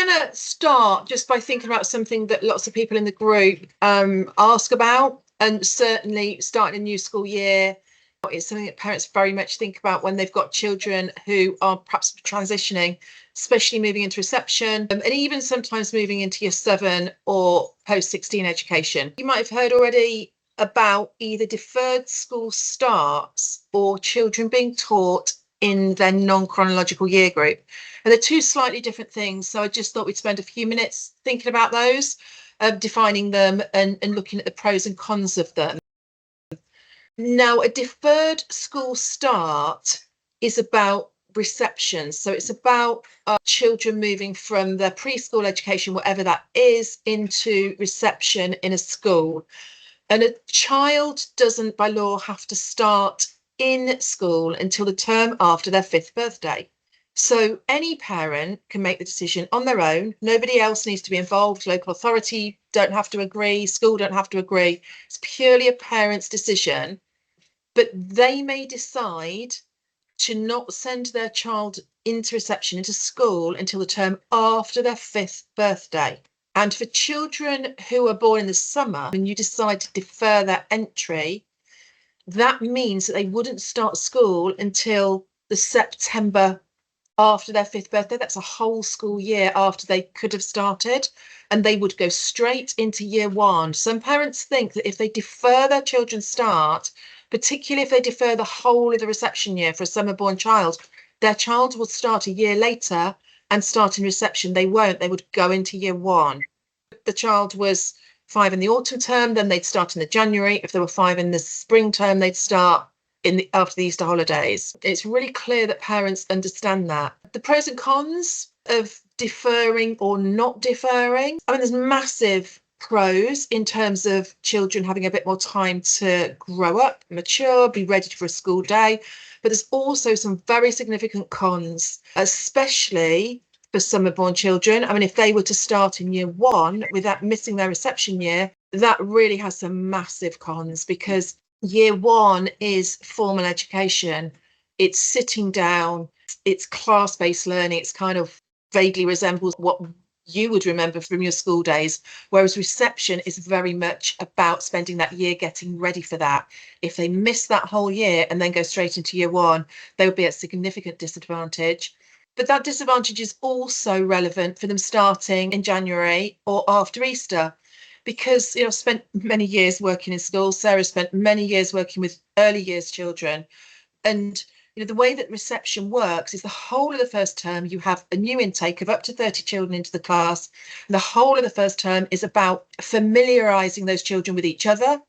going to start just by thinking about something that lots of people in the group ask about, and certainly starting a new school year is something that parents very much think about when they've got children who are perhaps transitioning, especially moving into reception, and even sometimes moving into year 7 or post-16 education. You might have heard already about either deferred school starts or children being taught in their non-chronological year group. And they're two slightly different things. So I just thought we'd spend a few minutes thinking about those, defining them and looking at the pros and cons of them. Now, a deferred school start is about reception. So it's about children moving from their preschool education, whatever that is, into reception in a school. And a child doesn't, by law, have to start in school until the term after their 5th birthday. So any parent can make the decision on their own. Nobody else needs to be involved. Local authority don't have to agree. School don't have to agree. It's purely a parent's decision. But they may decide to not send their child into reception, into school, until the term after their 5th birthday. And for children who are born in the summer, when you decide to defer their entry, that means that they wouldn't start school until the September after their 5th birthday. That's a whole school year after they could have started, and they would go straight into year 1. Some parents think that if they defer their children's start, particularly if they defer the whole of the reception year for a summer-born child, their child will start a year later and start in reception. They won't. They would go into year 1. If the child was 5 in the autumn term, then they'd start in the January. If they were 5 in the spring term, they'd start after the Easter holidays. It's really clear that parents understand that. The pros and cons of deferring or not deferring. I mean, there's massive pros in terms of children having a bit more time to grow up, mature, be ready for a school day. But there's also some very significant cons, especially for summer-born children. I mean, if they were to start in year 1 without missing their reception year, that really has some massive cons, because year 1 is formal education. It's sitting down, it's class-based learning. It's kind of vaguely resembles what you would remember from your school days, whereas reception is very much about spending that year getting ready for that. If they miss that whole year and then go straight into year 1, they would be at significant disadvantage. But that disadvantage is also relevant for them starting in January or after Easter, because I've spent many years working in schools. Sarah spent many years working with early years children, and the way that reception works is the whole of the first term you have a new intake of up to 30 children into the class. The whole of the first term is about familiarising those children with each other,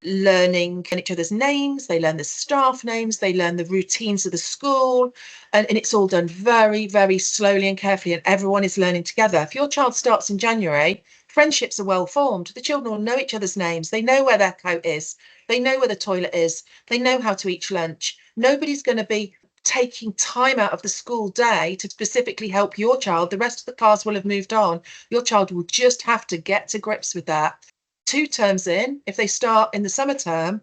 learning each other's names. They learn the staff names, they learn the routines of the school, and it's all done very, very slowly and carefully, and everyone is learning together. If your child starts in January, friendships are well formed. The children will know each other's names. They know where their coat is. They know where the toilet is. They know how to eat lunch. Nobody's going to be taking time out of the school day to specifically help your child. The rest of the class will have moved on. Your child will just have to get to grips with that. 2 terms in, if they start in the summer term,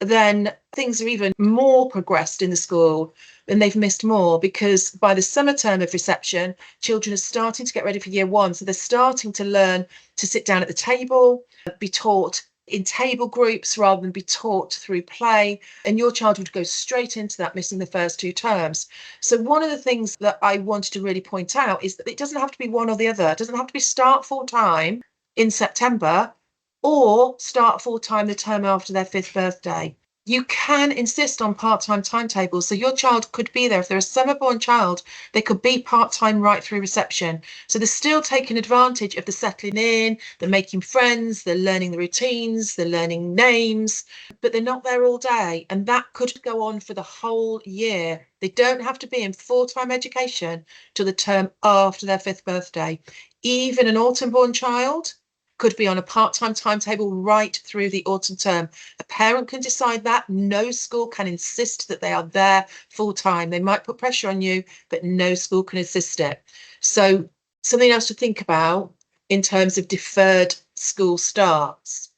then things are even more progressed in the school and they've missed more, because by the summer term of reception, children are starting to get ready for year 1. So they're starting to learn to sit down at the table, be taught in table groups rather than be taught through play, and your child would go straight into that, missing the first 2 terms. So one of the things that I wanted to really point out is that it doesn't have to be one or the other. It doesn't have to be start full time in September or start full time the term after their 5th birthday. You can insist on part-time timetables. So your child could be there. If they're a summer-born child, they could be part-time right through reception. So they're still taking advantage of the settling in, the making friends, the learning the routines, the learning names, but they're not there all day. And that could go on for the whole year. They don't have to be in full-time education till the term after their 5th birthday. Even an autumn-born child could be on a part-time timetable right through the autumn term. A parent can decide that. No school can insist that they are there full-time. They might put pressure on you, but no school can insist it. So something else to think about in terms of deferred school starts.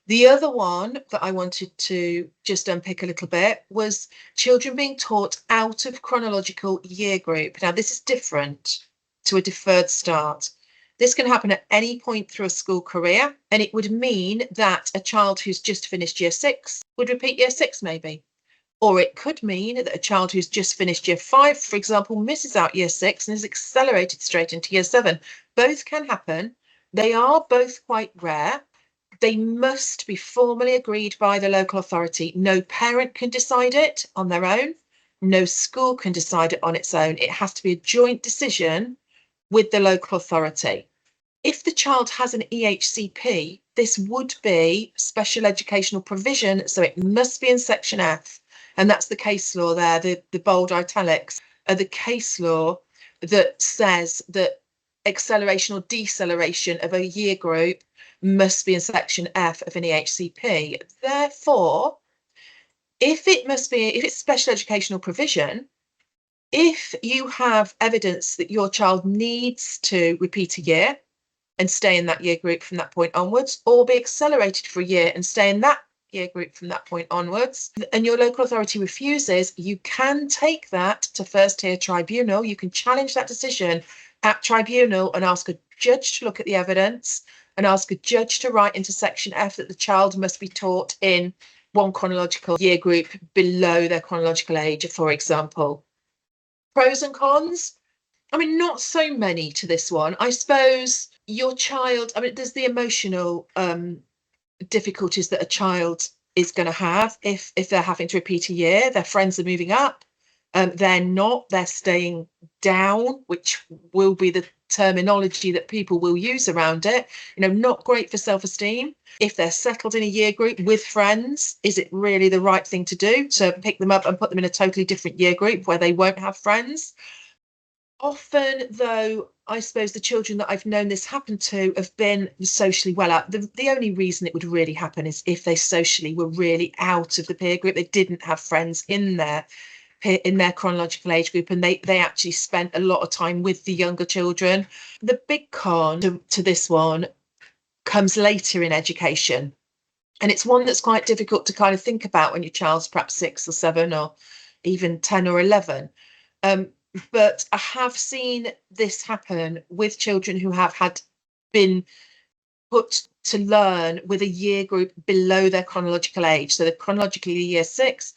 The other one that I wanted to just unpick a little bit was children being taught out of chronological year group. Now, this is different. to a deferred start. This can happen at any point through a school career, and it would mean that a child who's just finished year 6 would repeat year 6 maybe. Or it could mean that a child who's just finished year 5, for example, misses out year 6 and is accelerated straight into year 7. Both can happen. They are both quite rare. They must be formally agreed by the local authority. No parent can decide it on their own. No school can decide it on its own. It has to be a joint decision with the local authority. If the child has an EHCP, this would be special educational provision, so it must be in section F. And that's the case law there, the bold italics are the case law that says that acceleration or deceleration of a year group must be in section F of an EHCP. Therefore, if it's special educational provision, if you have evidence that your child needs to repeat a year and stay in that year group from that point onwards, or be accelerated for a year and stay in that year group from that point onwards, and your local authority refuses, you can take that to first tier tribunal. You can challenge that decision at tribunal and ask a judge to look at the evidence and ask a judge to write into section F that the child must be taught in one chronological year group below their chronological age, for example. Pros and cons? I mean, not so many to this one. I suppose your child, I mean, there's the emotional difficulties that a child is going to have if they're having to repeat a year. Their friends are moving up, they're staying down, which will be the terminology that people will use around it. Not great for self-esteem. If they're settled in a year group with friends, is it really the right thing to do to pick them up and put them in a totally different year group where they won't have friends? Often, though, I suppose the children that I've known this happen to have been socially well out. The only reason it would really happen is if they socially were really out of the peer group. They didn't have friends in their chronological age group, and they actually spent a lot of time with the younger children. The big con to this one comes later in education, and it's one that's quite difficult to kind of think about when your child's perhaps 6 or 7 or even 10 or 11. But I have seen this happen with children who have been put to learn with a year group below their chronological age. So they're chronologically year 6,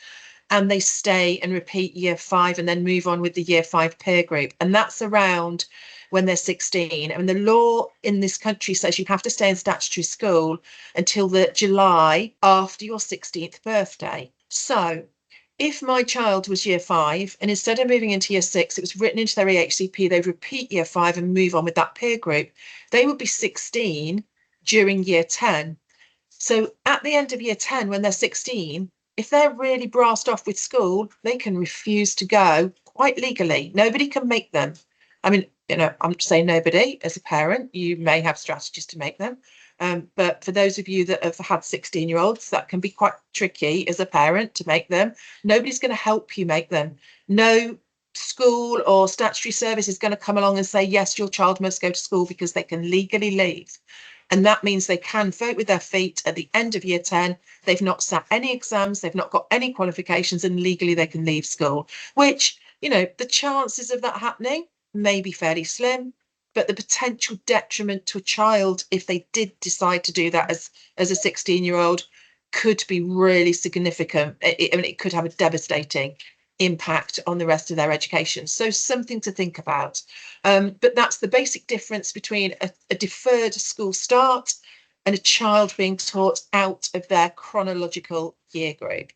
and they stay and repeat year 5 and then move on with the year 5 peer group. And that's around when they're 16. And the law in this country says you have to stay in statutory school until the July after your 16th birthday. So if my child was year 5 and instead of moving into year 6, it was written into their EHCP, they'd repeat year 5 and move on with that peer group, they would be 16 during year 10. So at the end of year 10, when they're 16, if they're really brassed off with school, they can refuse to go quite legally. Nobody can make them. I mean, I'm saying nobody. As a parent, you may have strategies to make them. But for those of you that have had 16-year-olds, that can be quite tricky as a parent to make them. Nobody's going to help you make them. No school or statutory service is going to come along and say, yes, your child must go to school, because they can legally leave. And that means they can vote with their feet at the end of year 10. They've not sat any exams, they've not got any qualifications, and legally they can leave school, which, the chances of that happening may be fairly slim. But the potential detriment to a child if they did decide to do that as a 16-year-old could be really significant. It could have a devastating impact on the rest of their education. So something to think about. But that's the basic difference between a deferred school start and a child being taught out of their chronological year group.